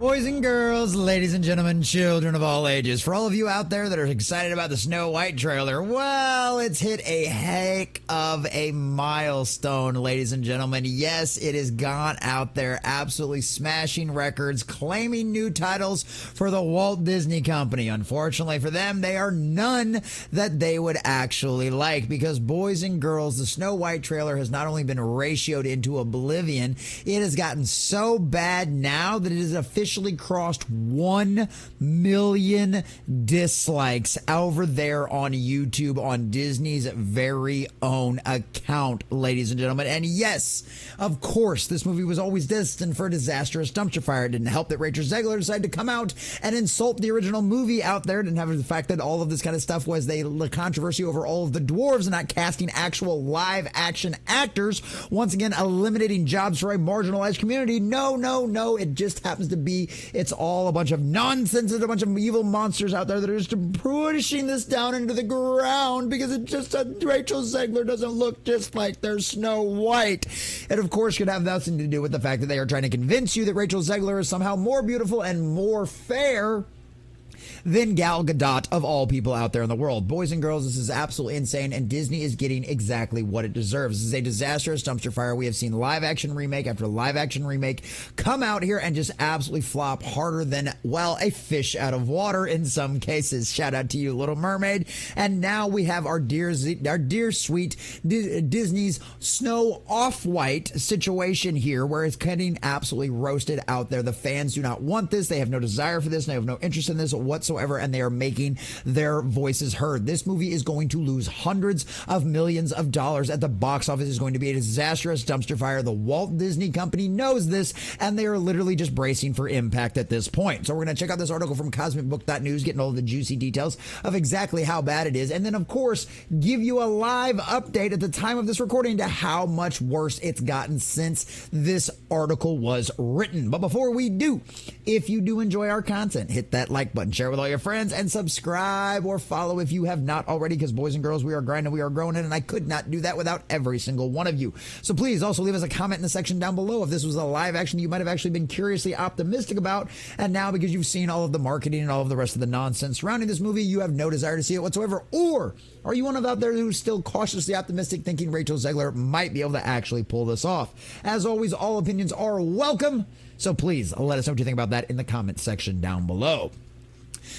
Boys and girls, ladies and gentlemen, children of all ages, for all of you out there that are excited about the Snow White trailer, well, it's hit a heck of a milestone, ladies and gentlemen. Yes, it has gone out there absolutely smashing records, claiming new titles for the Walt Disney Company. Unfortunately for them, they are none that they would actually like, because, boys and girls, the Snow White trailer has not only been ratioed into oblivion, it has gotten so bad now that it is officially crossed 1 million dislikes over there on YouTube on Disney's very own account, ladies and gentlemen. And yes, of course, this movie was always destined for a disastrous dumpster fire. It didn't help that Rachel Zegler decided to come out and insult the original movie out there. It didn't have the fact that all of this kind of stuff was the controversy over all of the dwarves and not casting actual live action actors, once again eliminating jobs for a marginalized community. No, it just happens to be, it's all a bunch of nonsense and a bunch of evil monsters out there that are just pushing this down into the ground because it just Rachel Zegler doesn't look just like their Snow White. It, of course, could have nothing to do with the fact that they are trying to convince you that Rachel Zegler is somehow more beautiful and more fair than Gal Gadot, of all people out there in the world. Boys and girls, this is absolutely insane, and Disney is getting exactly what it deserves. This is a disastrous dumpster fire. We have seen live-action remake after live-action remake come out here and just absolutely flop harder than, well, a fish out of water in some cases. Shout out to you, Little Mermaid. And now we have our dear sweet Disney's Snow Off-White situation here, where it's getting absolutely roasted out there. The fans do not want this. They have no desire for this. They have no interest in this whatsoever, and they are making their voices heard. This movie is going to lose hundreds of millions of dollars at the box office. It's going to be a disastrous dumpster fire. The Walt Disney Company knows this, and they are literally just bracing for impact at this point. So we're going to check out this article from cosmicbook.news, getting all of the juicy details of exactly how bad it is, and then, of course, give you a live update at the time of this recording to how much worse it's gotten since this article was written. But before we do, if you do enjoy our content, hit that like button, share with all your friends, and subscribe or follow if you have not already, because, boys and girls, we are grinding, we are growing, and I could not do that without every single one of you. So please also leave us a comment in the section down below if this was a live action you might have actually been curiously optimistic about, and now because you've seen all of the marketing and all of the rest of the nonsense surrounding this movie, you have no desire to see it whatsoever. Or are you one of out there who's still cautiously optimistic, thinking Rachel Zegler might be able to actually pull this off? As always, all opinions are welcome, so please let us know what you think about that in the comment section down below.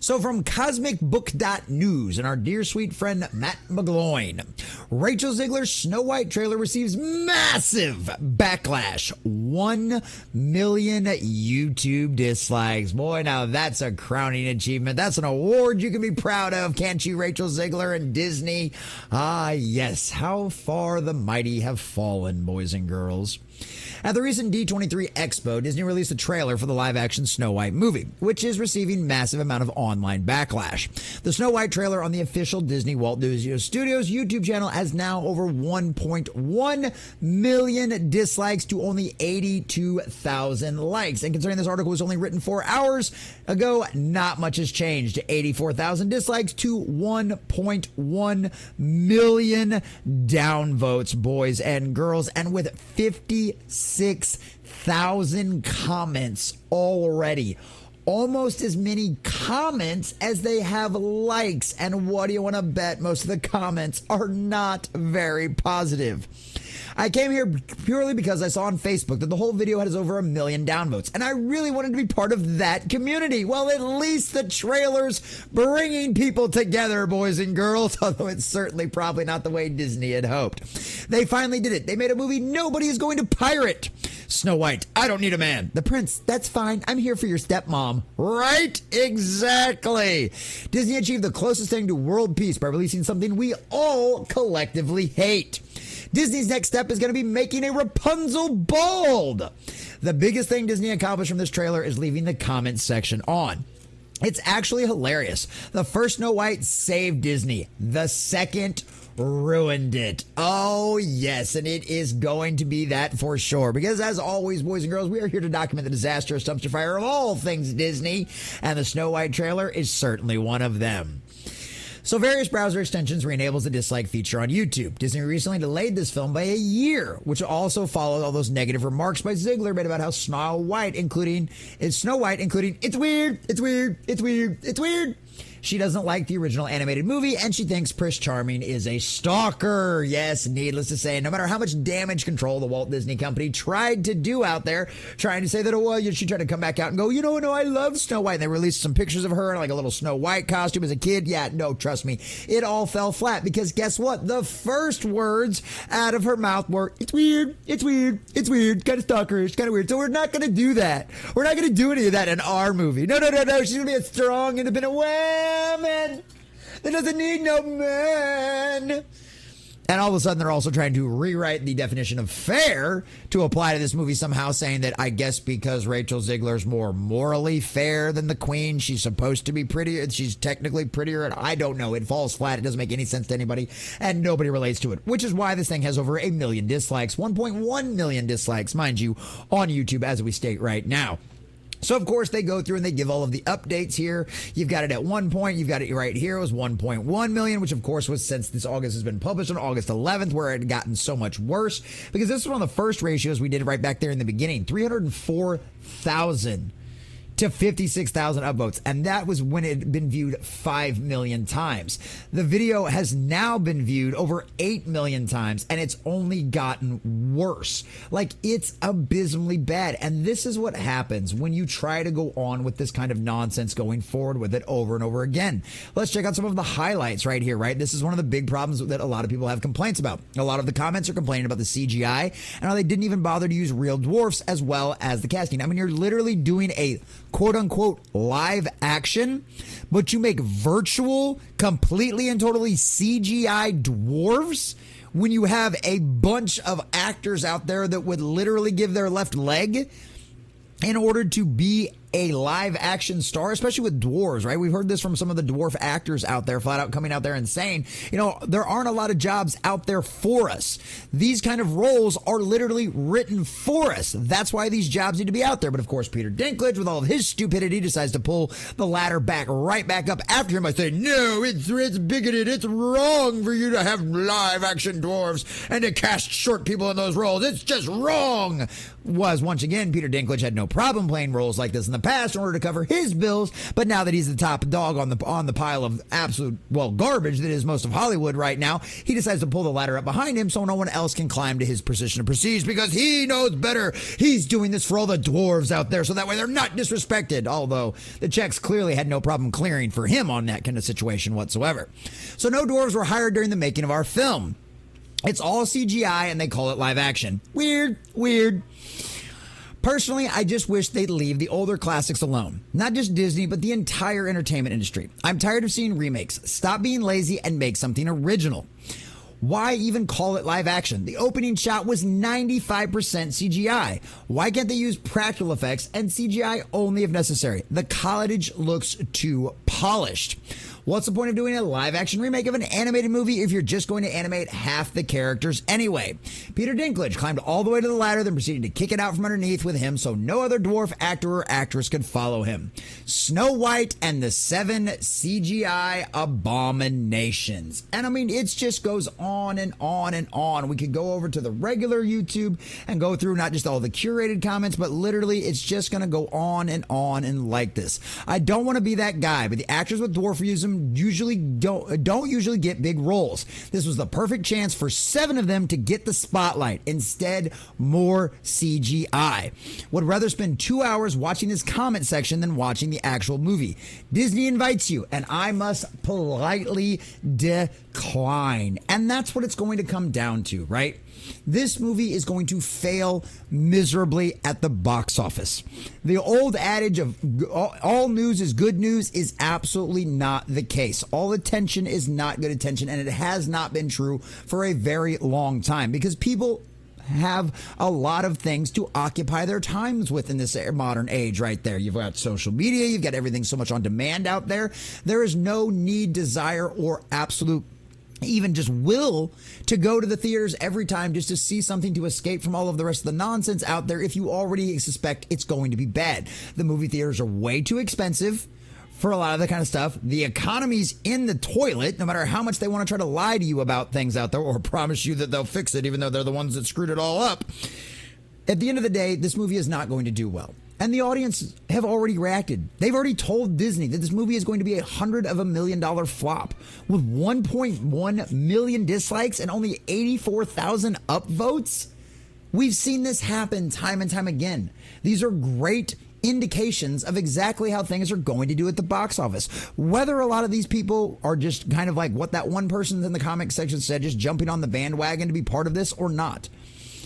So from cosmicbook.news and our dear sweet friend Matt McGloin, Rachel Zegler's Snow White trailer receives massive backlash. 1 million YouTube dislikes. Boy, now that's a crowning achievement. That's an award you can be proud of, can't you, Rachel Zegler and Disney? Ah, yes. How far the mighty have fallen, boys and girls. At the recent D23 Expo, Disney released a trailer for the live-action Snow White movie, which is receiving massive amount of online backlash. The Snow White trailer on the official Disney Walt Disney Studios YouTube channel has now over 1.1 million dislikes to only 82,000 likes. And considering this article was only written 4 hours ago, not much has changed. 84,000 dislikes to 1.1 million downvotes, boys and girls, and with 56,000 comments already. Almost as many comments as they have likes. And what do you want to bet? Most of the comments are not very positive. I came here purely because I saw on Facebook that the whole video has over 1 million downvotes, and I really wanted to be part of that community. Well, at least the trailer's bringing people together, boys and girls, although it's certainly probably not the way Disney had hoped. They finally did it. They made a movie nobody is going to pirate. Snow White, I don't need a man. The prince, that's fine. I'm here for your stepmom. Right? Exactly. Disney achieved the closest thing to world peace by releasing something we all collectively hate. Disney's next step is going to be making a Rapunzel bald. The biggest thing Disney accomplished from this trailer is leaving the comment section on. It's actually hilarious. The first Snow White saved Disney. The second ruined it. Oh, yes, and it is going to be that for sure. Because as always, boys and girls, we are here to document the disastrous dumpster fire of all things Disney, and the Snow White trailer is certainly one of them. So various browser extensions re-enables the dislike feature on YouTube. Disney recently delayed this film by a year, which also followed all those negative remarks by Ziegler made about how Snow White, including it's weird, it's weird, it's weird, it's weird. She doesn't like the original animated movie, and she thinks Prince Charming is a stalker. Yes, needless to say, no matter how much damage control the Walt Disney Company tried to do out there, trying to say that, well, she tried to come back out and go, no, I love Snow White. And they released some pictures of her in like a little Snow White costume as a kid. Yeah, no, trust me, it all fell flat because guess what? The first words out of her mouth were, it's weird, it's weird, it's weird, kind of stalkerish, kind of weird. So we're not going to do that. We're not going to do any of that in our movie. No. She's going to be a strong, independent woman that doesn't need no man. And all of a sudden, they're also trying to rewrite the definition of fair to apply to this movie somehow, saying that I guess because Rachel Ziegler's more morally fair than the queen, she's supposed to be prettier. She's technically prettier, and I don't know. It falls flat. It doesn't make any sense to anybody, and nobody relates to it, which is why this thing has over 1 million dislikes, 1.1 million dislikes, mind you, on YouTube as we state right now. So, of course, they go through and they give all of the updates here. You've got it at 1 point. You've got it right here. It was 1.1 million, which, of course, was since this August has been published on August 11th, where it had gotten so much worse. Because this was one of the first ratios we did right back there in the beginning. 304,000 to 56,000 upvotes. And that was when it had been viewed 5 million times. The video has now been viewed over 8 million times, and it's only gotten worse. Like, it's abysmally bad. And this is what happens when you try to go on with this kind of nonsense going forward with it over and over again. Let's check out some of the highlights right here, right? This is one of the big problems that a lot of people have complaints about. A lot of the comments are complaining about the CGI and how they didn't even bother to use real dwarfs as well as the casting. I mean, you're literally doing a quote-unquote live action, but you make virtual, completely and totally CGI dwarves when you have a bunch of actors out there that would literally give their left leg in order to be a live action star, especially with dwarves, right? We've heard this from some of the dwarf actors out there, flat out coming out there and saying, there aren't a lot of jobs out there for us. These kind of roles are literally written for us. That's why these jobs need to be out there. But of course, Peter Dinklage, with all of his stupidity, decides to pull the ladder right back up after him by saying, no, it's bigoted. It's wrong for you to have live action dwarves and to cast short people in those roles. It's just wrong. Was once again, Peter Dinklage had no problem playing roles like this in the past in order to cover his bills, but now that he's the top dog on the pile of absolute garbage that is most of Hollywood right now, he decides to pull the ladder up behind him so no one else can climb to his position of prestige because he knows better. He's doing this for all the dwarves out there so that way they're not disrespected, although the checks clearly had no problem clearing for him on that kind of situation whatsoever. So no dwarves were hired during the making of our film. It's all CGI and they call it live action. Weird. Personally, I just wish they'd leave the older classics alone. Not just Disney, but the entire entertainment industry. I'm tired of seeing remakes. Stop being lazy and make something original. Why even call it live action? The opening shot was 95% CGI. Why can't they use practical effects and CGI only if necessary? The college looks too polished. What's the point of doing a live-action remake of an animated movie if you're just going to animate half the characters anyway? Peter Dinklage climbed all the way to the ladder, then proceeded to kick it out from underneath with him so no other dwarf actor or actress could follow him. Snow White and the 7 CGI abominations. And I mean, it just goes on and on and on. We could go over to the regular YouTube and go through not just all the curated comments, but literally it's just going to go on and like this. I don't want to be that guy, but the actors with dwarfism usually don't usually get big roles. This was the perfect chance for 7 of them to get the spotlight. Instead, more CGI. Would rather spend 2 hours watching this comment section than watching the actual movie. Disney invites you, and I must politely decline. And that's what it's going to come down to, right? This movie is going to fail miserably at the box office. The old adage of all news is good news is absolutely not the case. All attention is not good attention, and it has not been true for a very long time because people have a lot of things to occupy their times with in this modern age right there. You've got social media, you've got everything so much on demand out there. There is no need, desire, or absolute even just will to go to the theaters every time just to see something to escape from all of the rest of the nonsense out there if you already suspect it's going to be bad. The movie theaters are way too expensive for a lot of the kind of stuff. The economy's in the toilet, no matter how much they want to try to lie to you about things out there or promise you that they'll fix it, even though they're the ones that screwed it all up. At the end of the day, this movie is not going to do well. And the audience have already reacted. They've already told Disney that this movie is going to be $100 million flop with 1.1 million dislikes and only 84,000 upvotes. We've seen this happen time and time again. These are great indications of exactly how things are going to do at the box office. Whether a lot of these people are just kind of like what that one person in the comment section said, just jumping on the bandwagon to be part of this or not.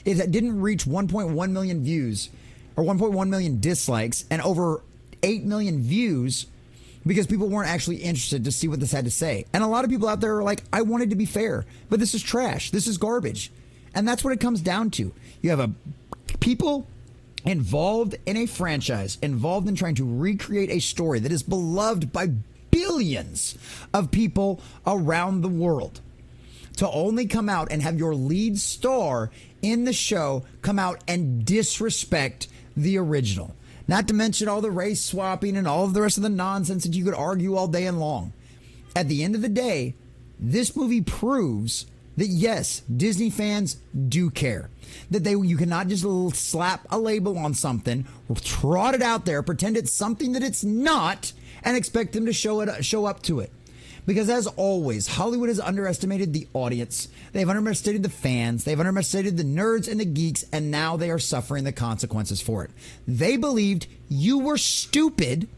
It didn't reach 1.1 million views or 1.1 million dislikes and over 8 million views because people weren't actually interested to see what this had to say. And a lot of people out there are like, I wanted to be fair, but this is trash. This is garbage. And that's what it comes down to. You have people involved in a franchise, involved in trying to recreate a story that is beloved by billions of people around the world, to only come out and have your lead star in the show come out and disrespect the original. Not to mention all the race swapping and all of the rest of the nonsense that you could argue all day and long. At the end of the day, this movie proves that yes, Disney fans do care. That you cannot just slap a label on something, trot it out there, pretend it's something that it's not, and expect them to show up to it. Because as always, Hollywood has underestimated the audience. They've underestimated the fans. They've underestimated the nerds and the geeks, and now they are suffering the consequences for it. They believed you were stupid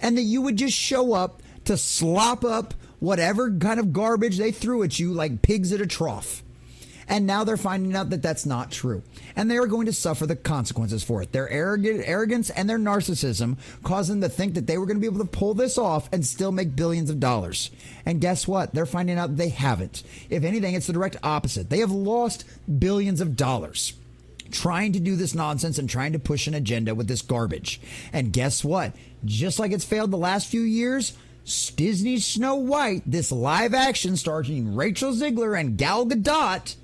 and that you would just show up to slop up whatever kind of garbage they threw at you like pigs at a trough. And now they're finding out that that's not true. And they are going to suffer the consequences for it. Their arrogance and their narcissism caused them to think that they were going to be able to pull this off and still make billions of dollars. And guess what? They're finding out they haven't. If anything, it's the direct opposite. They have lost billions of dollars trying to do this nonsense and trying to push an agenda with this garbage. And guess what? Just like it's failed the last few years, Disney's Snow White, this live action starring Rachel Zegler and Gal Gadot,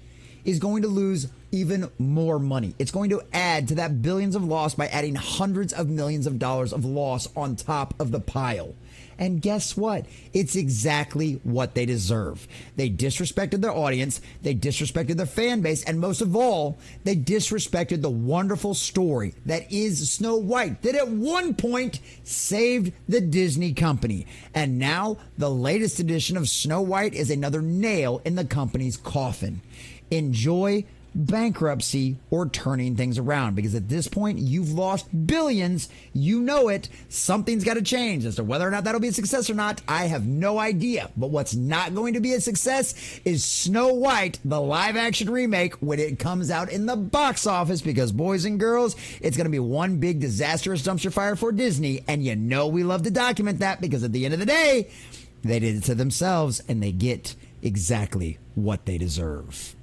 is going to lose even more money. It's going to add to that billions of loss by adding hundreds of millions of dollars of loss on top of the pile. And guess what? It's exactly what they deserve. They disrespected their audience, they disrespected their fan base, and most of all, they disrespected the wonderful story that is Snow White, that at one point saved the Disney company. And now the latest edition of Snow White is another nail in the company's coffin. Enjoy bankruptcy or turning things around, because at this point you've lost billions. You know it. Something's got to change. As to whether or not that'll be a success or not, I have no idea. But what's not going to be a success is Snow White, the live action remake, when it comes out in the box office, because boys and girls, it's going to be one big disastrous dumpster fire for Disney. And you know we love to document that, because at the end of the day, they did it to themselves and they get exactly what they deserve.